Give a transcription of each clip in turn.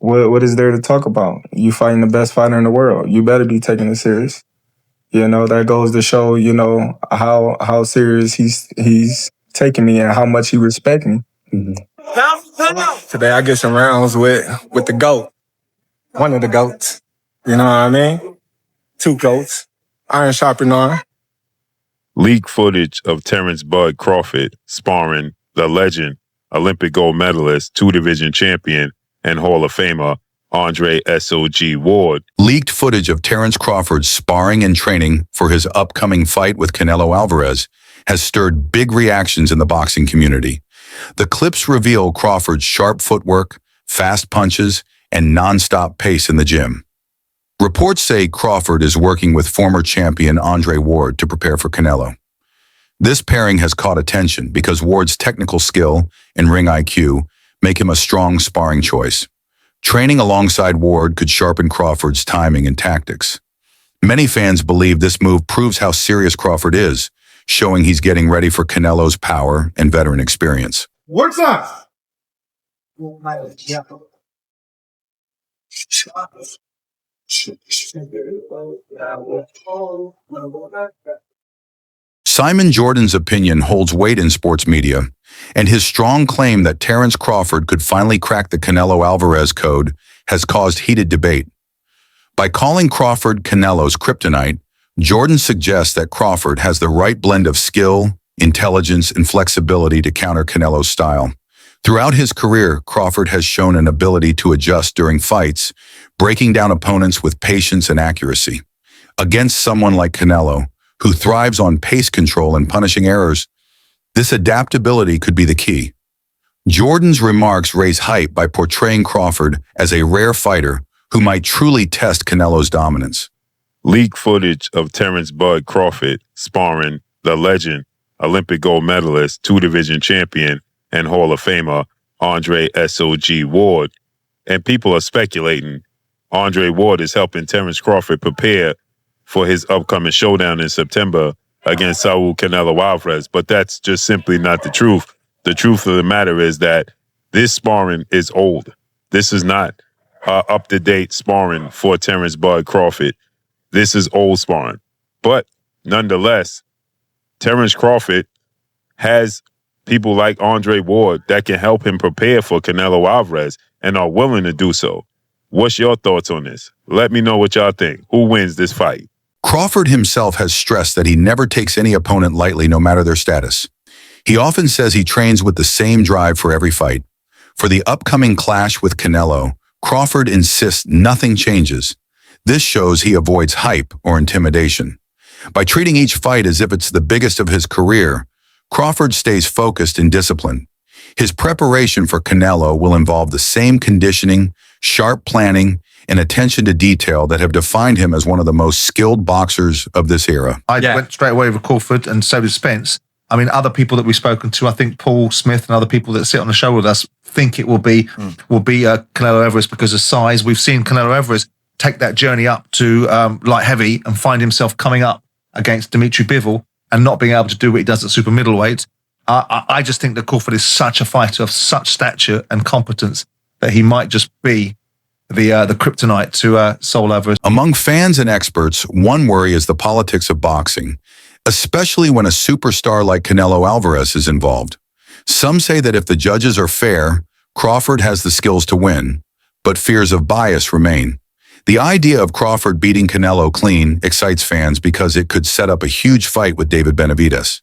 what is there to talk about? You fighting the best fighter in the world. You better be taking it serious. That goes to show, how serious he's taking me and how much he respects me. Mm-hmm. Today I get some rounds with the GOAT. One of the GOATs. You know what I mean? Two GOATs. Iron sharpening iron. Leaked footage of Terence "Bud" Crawford sparring the legend, Olympic gold medalist, two-division champion, and Hall of Famer Andre S.O.G. Ward. Leaked footage of Terence Crawford sparring and training for his upcoming fight with Canelo Alvarez has stirred big reactions in the boxing community. The clips reveal Crawford's sharp footwork, fast punches, and non-stop pace in the gym. Reports say Crawford is working with former champion Andre Ward to prepare for Canelo. This pairing has caught attention because Ward's technical skill and ring IQ make him a strong sparring choice. Training alongside Ward could sharpen Crawford's timing and tactics. Many fans believe this move proves how serious Crawford is, showing he's getting ready for Canelo's power and veteran experience. What's up? Simon Jordan's opinion holds weight in sports media, and his strong claim that Terence Crawford could finally crack the Canelo Alvarez code has caused heated debate. By calling Crawford Canelo's kryptonite, Jordan suggests that Crawford has the right blend of skill, intelligence, and flexibility to counter Canelo's style. Throughout his career, Crawford has shown an ability to adjust during fights, breaking down opponents with patience and accuracy. Against someone like Canelo, who thrives on pace control and punishing errors, this adaptability could be the key. Jordan's remarks raise hype by portraying Crawford as a rare fighter who might truly test Canelo's dominance. Leaked footage of Terence "Bud" Crawford sparring the legend, Olympic gold medalist, two-division champion, and Hall of Famer Andre S.O.G. Ward. And people are speculating Andre Ward is helping Terence Crawford prepare for his upcoming showdown in September against Saul Canelo Alvarez. But that's just simply not the truth. The truth of the matter is that this sparring is old. This is not up-to-date sparring for Terence "Bud" Crawford. This is old sparring. But nonetheless, Terence Crawford has people like Andre Ward that can help him prepare for Canelo Alvarez and are willing to do so. What's your thoughts on this? Let me know what y'all think. Who wins this fight? Crawford himself has stressed that he never takes any opponent lightly, no matter their status. He often says he trains with the same drive for every fight. For the upcoming clash with Canelo, Crawford insists nothing changes. This shows he avoids hype or intimidation. By treating each fight as if it's the biggest of his career, Crawford stays focused and disciplined. His preparation for Canelo will involve the same conditioning, sharp planning, and attention to detail that have defined him as one of the most skilled boxers of this era. I went straight away with Crawford, and so did Spence. I mean, other people that we've spoken to, I think Paul Smith and other people that sit on the show with us think it will be Canelo Alvarez because of size. We've seen Canelo Alvarez take that journey up to light heavy and find himself coming up against Dimitri Bivol and not being able to do what he does at super middleweight. I just think that Crawford is such a fighter of such stature and competence that he might just be the kryptonite to Saul Alvarez. Among fans and experts, one worry is the politics of boxing, especially when a superstar like Canelo Alvarez is involved. Some say that if the judges are fair, Crawford has the skills to win, but fears of bias remain. The idea of Crawford beating Canelo clean excites fans because it could set up a huge fight with David Benavidez.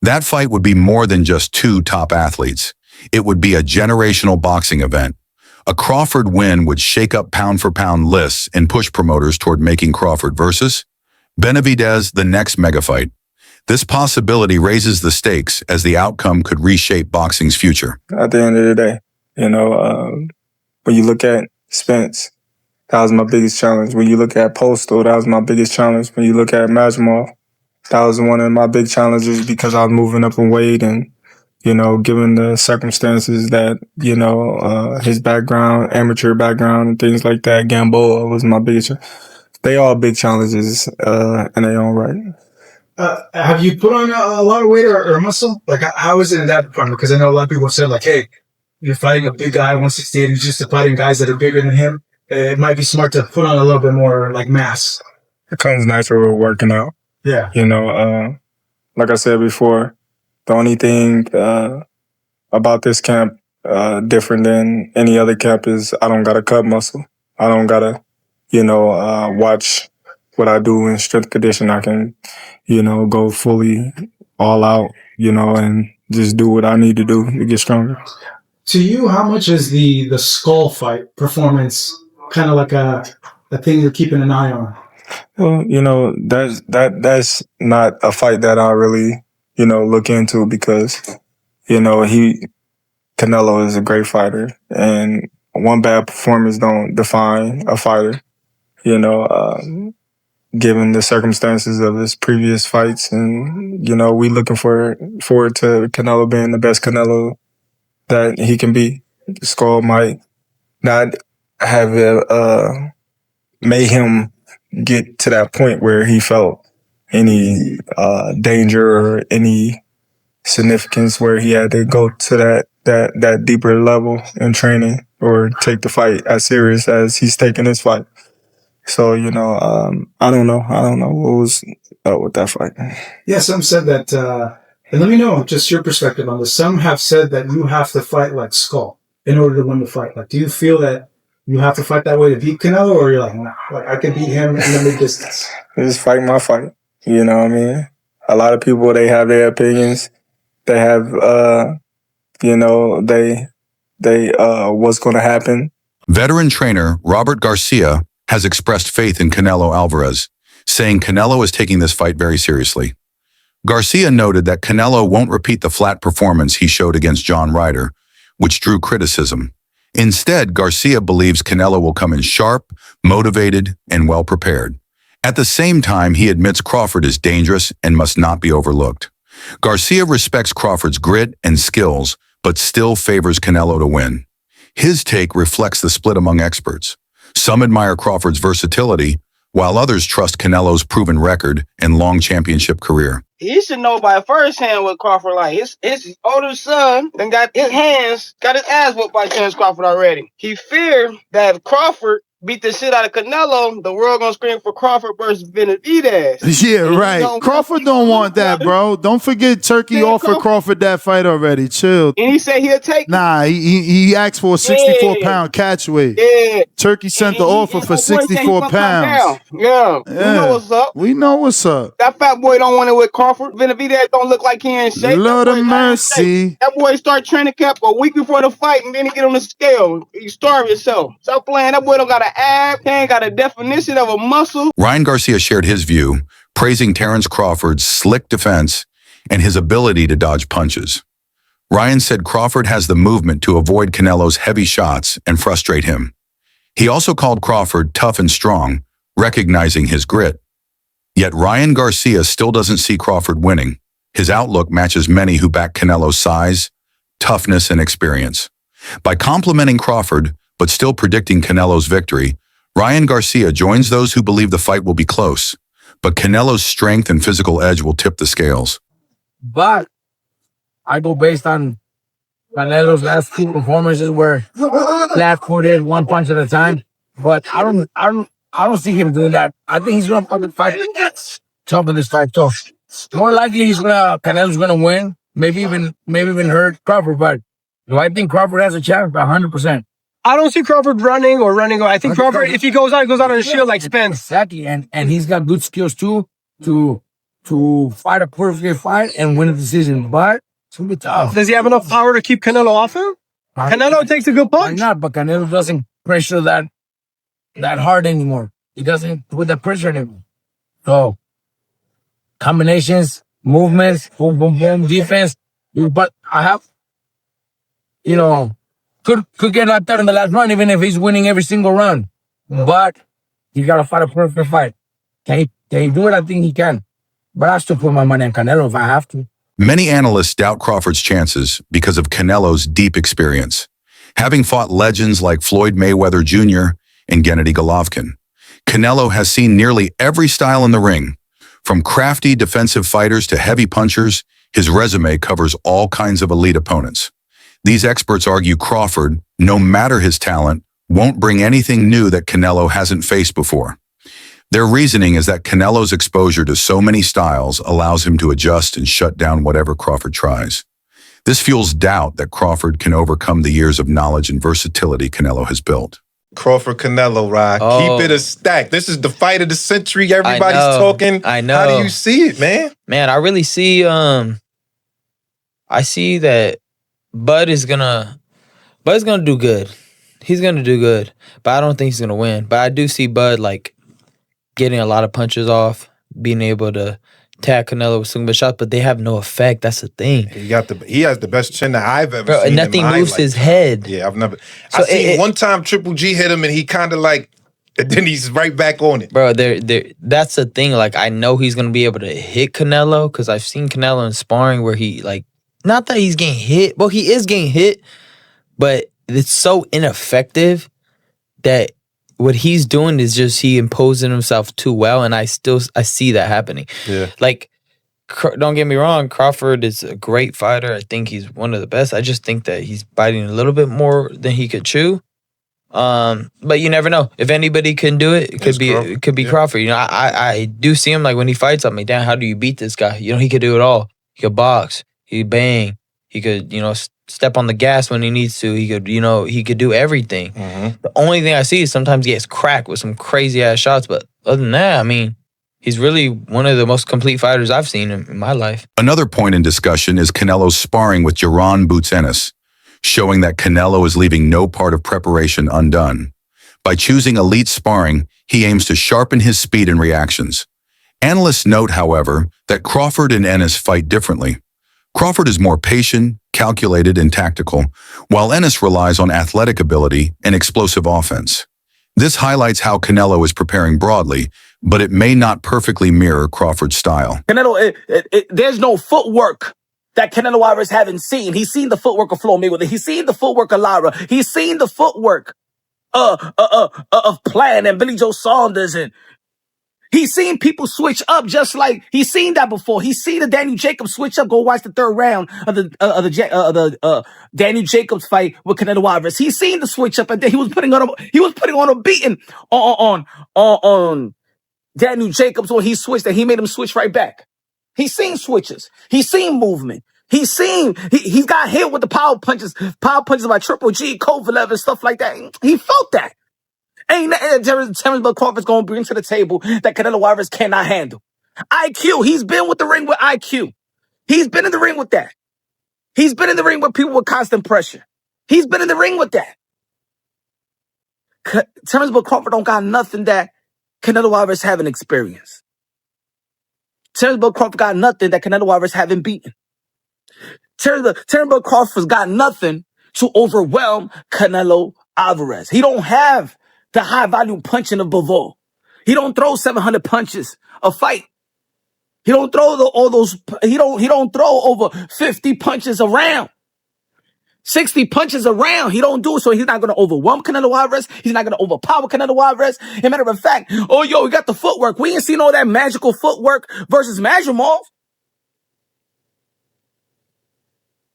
That fight would be more than just two top athletes. It would be a generational boxing event. A Crawford win would shake up pound-for-pound lists and push promoters toward making Crawford versus Benavidez the next megafight. This possibility raises the stakes as the outcome could reshape boxing's future. At the end of the day, when you look at Spence, that was my biggest challenge. When you look at Postal, that was my biggest challenge. When you look at Majmal, that was one of my big challenges because I was moving up in weight and, given the circumstances that, his background, amateur background and things like that, Gamboa was my biggest. They all big challenges in their own right. Have you put on a lot of weight or muscle? Like, how is it in that department? Because I know a lot of people said, like, hey, you're fighting a big guy, 168, and just fighting guys that are bigger than him, it might be smart to put on a little bit more like mass. It comes natural with working out. Yeah. You know, like I said before, the only thing about this camp different than any other camp is I don't got to cut muscle. I don't got to, watch what I do in strength condition. I can, go fully all out, and just do what I need to do to get stronger. To you, how much is the skull fight performance kind of like a thing you're keeping an eye on? Well, that's not a fight that I really, look into because, Canelo is a great fighter, and one bad performance don't define a fighter. Given the circumstances of his previous fights, and we looking forward to Canelo being the best Canelo that he can be. The skull might not have made him get to that point where he felt any danger or any significance where he had to go to that deeper level in training or take the fight as serious as he's taking this fight. So, I don't know. What was up with that fight. Yeah, some said that, and let me know just your perspective on this. Some have said that you have to fight like Skull in order to win the fight. Like, do you feel that you have to fight that way to beat Canelo, or you're like, nah, like I can beat him in the mid-distance? Just fight my fight. You know what I mean? A lot of people, they have their opinions. They have, what's going to happen. Veteran trainer Robert Garcia has expressed faith in Canelo Alvarez, saying Canelo is taking this fight very seriously. Garcia noted that Canelo won't repeat the flat performance he showed against John Ryder, which drew criticism. Instead, Garcia believes Canelo will come in sharp, motivated, and well-prepared. At the same time, he admits Crawford is dangerous and must not be overlooked. Garcia respects Crawford's grit and skills, but still favors Canelo to win. His take reflects the split among experts. Some admire Crawford's versatility, while others trust Canelo's proven record and long championship career. He should know by firsthand what Crawford like. His older son then got his ass whooped by Terence Crawford already. He feared that if Crawford beat the shit out of Canelo, the world gonna scream for Crawford versus Benavidez. Yeah, right. Crawford don't want that, bro. Don't forget Turkey offered Crawford that fight already. Chill. And he said he'll take it. Nah, he asked for a 64-pound catch weight. Yeah. Turkey sent the offer for 64 pounds. Yeah. We know what's up. We know what's up. That fat boy don't want it with Crawford. Benavidez don't look like he in shape. Lord of mercy. That boy start training camp a week before the fight, and then he get on the scale. You starve yourself. Stop playing. That boy don't got an ab. He ain't got a definition of a muscle. Ryan Garcia shared his view, praising Terence Crawford's slick defense and his ability to dodge punches. Ryan said Crawford has the movement to avoid Canelo's heavy shots and frustrate him. He also called Crawford tough and strong, recognizing his grit. Yet Ryan Garcia still doesn't see Crawford winning. His outlook matches many who back Canelo's size, toughness, and experience. By complimenting Crawford, but still predicting Canelo's victory, Ryan Garcia joins those who believe the fight will be close, but Canelo's strength and physical edge will tip the scales. But I go based on Canelo's last two performances where flat-footed, one punch at a time. But I don't see him doing that. I think he's gonna fucking fight tough in this fight. So more likely Canelo's gonna win. Maybe even hurt Crawford. But do I think Crawford has a chance? 100%. I don't see Crawford running or running away. I think Crawford, if he goes out on a shield like Spence. Exactly, and he's got good skills too to fight a perfect fight and win a decision. But it's gonna be tough. Does he have enough power to keep Canelo off him? Canelo takes a good punch. Why not? But Canelo doesn't pressure that hard anymore. He doesn't put that pressure anymore. So combinations, movements, boom, boom, boom, defense. But I have, could get knocked out in the last round, even if he's winning every single round. But you gotta fight a perfect fight. Can he do it? I think he can. But I still put my money on Canelo if I have to. Many analysts doubt Crawford's chances because of Canelo's deep experience, having fought legends like Floyd Mayweather Jr. and Gennady Golovkin. Canelo has seen nearly every style in the ring. From crafty defensive fighters to heavy punchers, his resume covers all kinds of elite opponents. These experts argue Crawford, no matter his talent, won't bring anything new that Canelo hasn't faced before. Their reasoning is that Canelo's exposure to so many styles allows him to adjust and shut down whatever Crawford tries. This fuels doubt that Crawford can overcome the years of knowledge and versatility Canelo has built. Crawford Canelo, Rod. Oh. Keep it a stack. This is the fight of the century. Everybody's talking. I know. How do you see it, man? Man, I really see I see that Bud is gonna do good. He's gonna do good. But I don't think he's gonna win. But I do see Bud like getting a lot of punches off, being able to tag Canelo with some good shots, but they have no effect. That's the thing. He has the best chin that I've ever Bro, seen. nothing moves his head. Yeah, I seen one time Triple G hit him and he kind of like, and then he's right back on it. Bro, that's the thing. Like, I know he's gonna be able to hit Canelo because I've seen Canelo in sparring where he like, not that he's getting hit. Well, he is getting hit, but it's so ineffective that what he's doing is just he imposing himself too well, and I see that happening. Yeah. Like, don't get me wrong, Crawford is a great fighter. I think he's one of the best. I just think that he's biting a little bit more than he could chew. But you never know. If anybody can do it, it could be Crawford. You know, I do see him like when he fights. I'm like, damn, how do you beat this guy? You know, he could do it all. He could box. He could bang. He could, step on the gas when he needs to. He could, he could do everything. Mm-hmm. The only thing I see is sometimes he gets cracked with some crazy ass shots. But other than that, I mean, he's really one of the most complete fighters I've seen in my life. Another point in discussion is Canelo's sparring with Jaron Boots Ennis, showing that Canelo is leaving no part of preparation undone. By choosing elite sparring, he aims to sharpen his speed and reactions. Analysts note, however, that Crawford and Ennis fight differently. Crawford is more patient, calculated, and tactical, while Ennis relies on athletic ability and explosive offense. This highlights how Canelo is preparing broadly, but it may not perfectly mirror Crawford's style. Canelo, there's no footwork that Canelo Alvarez haven't seen. He's seen the footwork of Floyd Mayweather. He's seen the footwork of Lara. He's seen the footwork of Plant and Billy Joe Saunders, and he's seen people switch up just like he's seen that before. He's seen the Daniel Jacobs switch up. Go watch the third round of the Daniel Jacobs fight with Canelo Alvarez. He's seen the switch up, and then he was putting on a beating on Daniel Jacobs when he switched, and he made him switch right back. He's seen switches. He's seen movement. He's got hit with the power punches by Triple G, Kovalev, and stuff like that. He felt that. Ain't nothing Terence Crawford's going to bring to the table that Canelo Alvarez cannot handle. IQ. He's been with the ring with IQ. He's been in the ring with that. He's been in the ring with people with constant pressure. He's been in the ring with that. Terence Crawford don't got nothing that Canelo Alvarez haven't experienced. Terence Crawford got nothing that Canelo Alvarez haven't beaten. Terence Crawford's got nothing to overwhelm Canelo Alvarez. He don't have the high volume punching of Bivol. He don't throw 700 punches a fight. He don't throw he don't throw over 50 punches around. 60 punches around. He don't do it, so he's not going to overwhelm Canelo Alvarez. He's not going to overpower Canelo Alvarez. As a matter of fact, we got the footwork. We ain't seen all that magical footwork versus Majumov.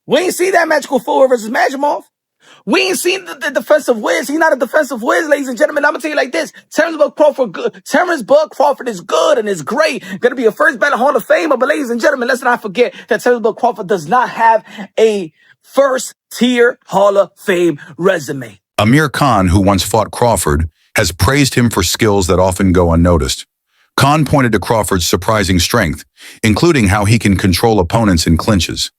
We ain't seen that magical footwork versus Majumov. We ain't seen the defensive whiz. He's not a defensive whiz, ladies and gentlemen. I'm going to tell you like this. Terence Bud Crawford is good and is great. Going to be a first ballot Hall of Famer. But ladies and gentlemen, let's not forget that Terence Bud Crawford does not have a first-tier Hall of Fame resume. Amir Khan, who once fought Crawford, has praised him for skills that often go unnoticed. Khan pointed to Crawford's surprising strength, including how he can control opponents in clinches.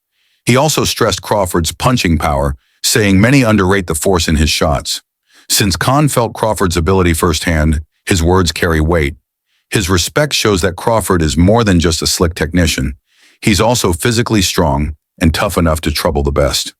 He also stressed Crawford's punching power, saying many underrate the force in his shots. Since Khan felt Crawford's ability firsthand, his words carry weight. His respect shows that Crawford is more than just a slick technician. He's also physically strong and tough enough to trouble the best.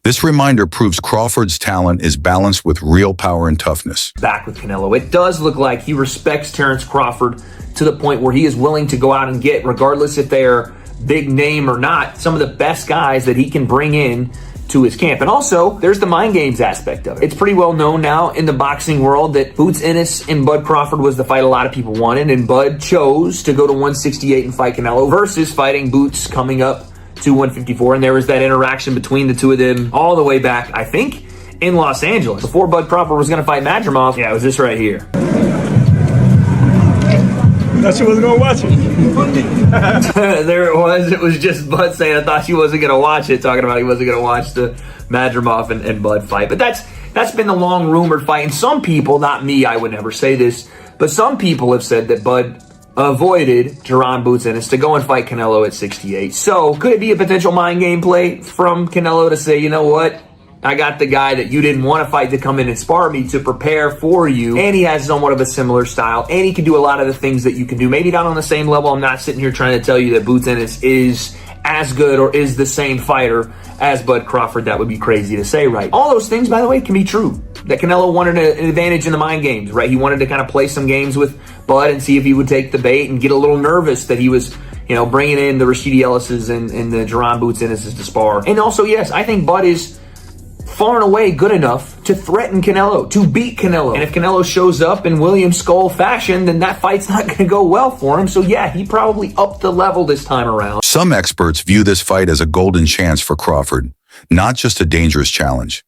This reminder proves Crawford's talent is balanced with real power and toughness. Back with Canelo, it does look like he respects Terence Crawford to the point where he is willing to go out and get, regardless if they're big name or not, some of the best guys that he can bring in to his camp. And also, there's the mind games aspect of it. It's pretty well known now in the boxing world that Boots Ennis and Bud Crawford was the fight a lot of people wanted, and Bud chose to go to 168 and fight Canelo versus fighting Boots coming up to 154. And there was that interaction between the two of them all the way back, I think, in Los Angeles. Before Bud Crawford was going to fight Madrimov, yeah, it was this right here. Thought she wasn't gonna watch it. There it was. It was just Bud saying, I thought she wasn't going to watch it, talking about he wasn't going to watch the Madrimov and Bud fight. But that's been the long rumored fight. And some people, not me, I would never say this, but some people have said that Bud avoided Jaron Boots Ennis to go and fight Canelo at 68. So could it be a potential mind game play from Canelo to say, you know what? I got the guy that you didn't want to fight to come in and spar me to prepare for you. And he has somewhat of a similar style. And he can do a lot of the things that you can do. Maybe not on the same level. I'm not sitting here trying to tell you that Boots Ennis is as good or is the same fighter as Bud Crawford. That would be crazy to say, right? All those things, by the way, can be true. That Canelo wanted an advantage in the mind games, right? He wanted to kind of play some games with Bud and see if he would take the bait and get a little nervous that he was, bringing in the Rashidi Ellis's and the Jaron Boots Ennis's to spar. And also, yes, I think Bud is far and away good enough to threaten Canelo, to beat Canelo. And if Canelo shows up in William Skull fashion, then that fight's not going to go well for him. So yeah, he probably upped the level this time around. Some experts view this fight as a golden chance for Crawford, not just a dangerous challenge.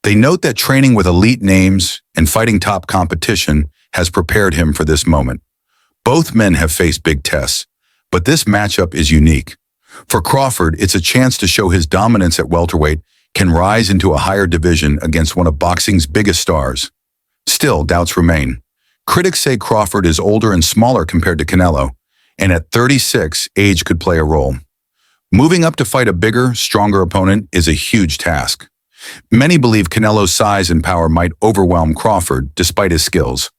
They note that training with elite names and fighting top competition has prepared him for this moment. Both men have faced big tests, but this matchup is unique. For Crawford, it's a chance to show his dominance at welterweight can rise into a higher division against one of boxing's biggest stars. Still, doubts remain. Critics say Crawford is older and smaller compared to Canelo, and at 36, age could play a role. Moving up to fight a bigger, stronger opponent is a huge task. Many believe Canelo's size and power might overwhelm Crawford despite his skills.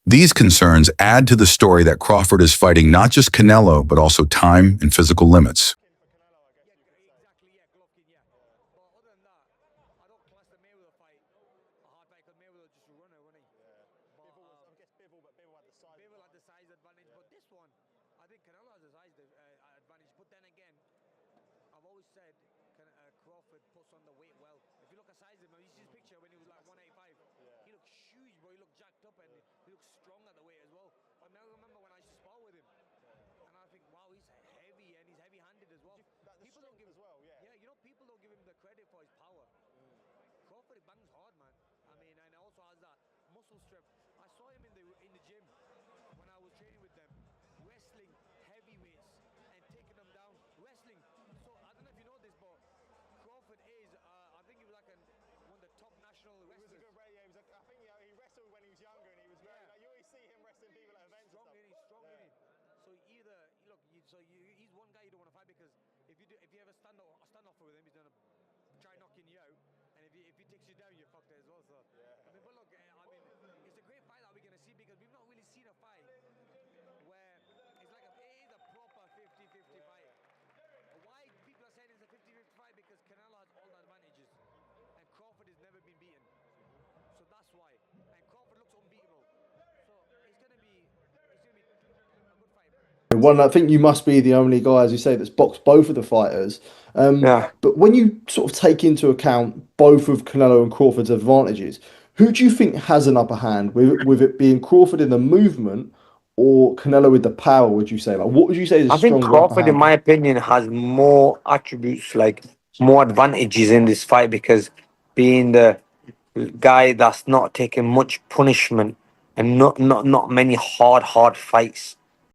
These concerns add to the story that Crawford is fighting not just Canelo, but also time and physical limits. One, I think you must be the only guy, as you say, that's boxed both of the fighters. But when you sort of take into account both of Canelo and Crawford's advantages, who do you think has an upper hand, with it being Crawford in the movement or Canelo with the power, would you say? Like, what would you say is I think Crawford, in my opinion, has more attributes, like more advantages in this fight because being the guy that's not taking much punishment and not many hard fights.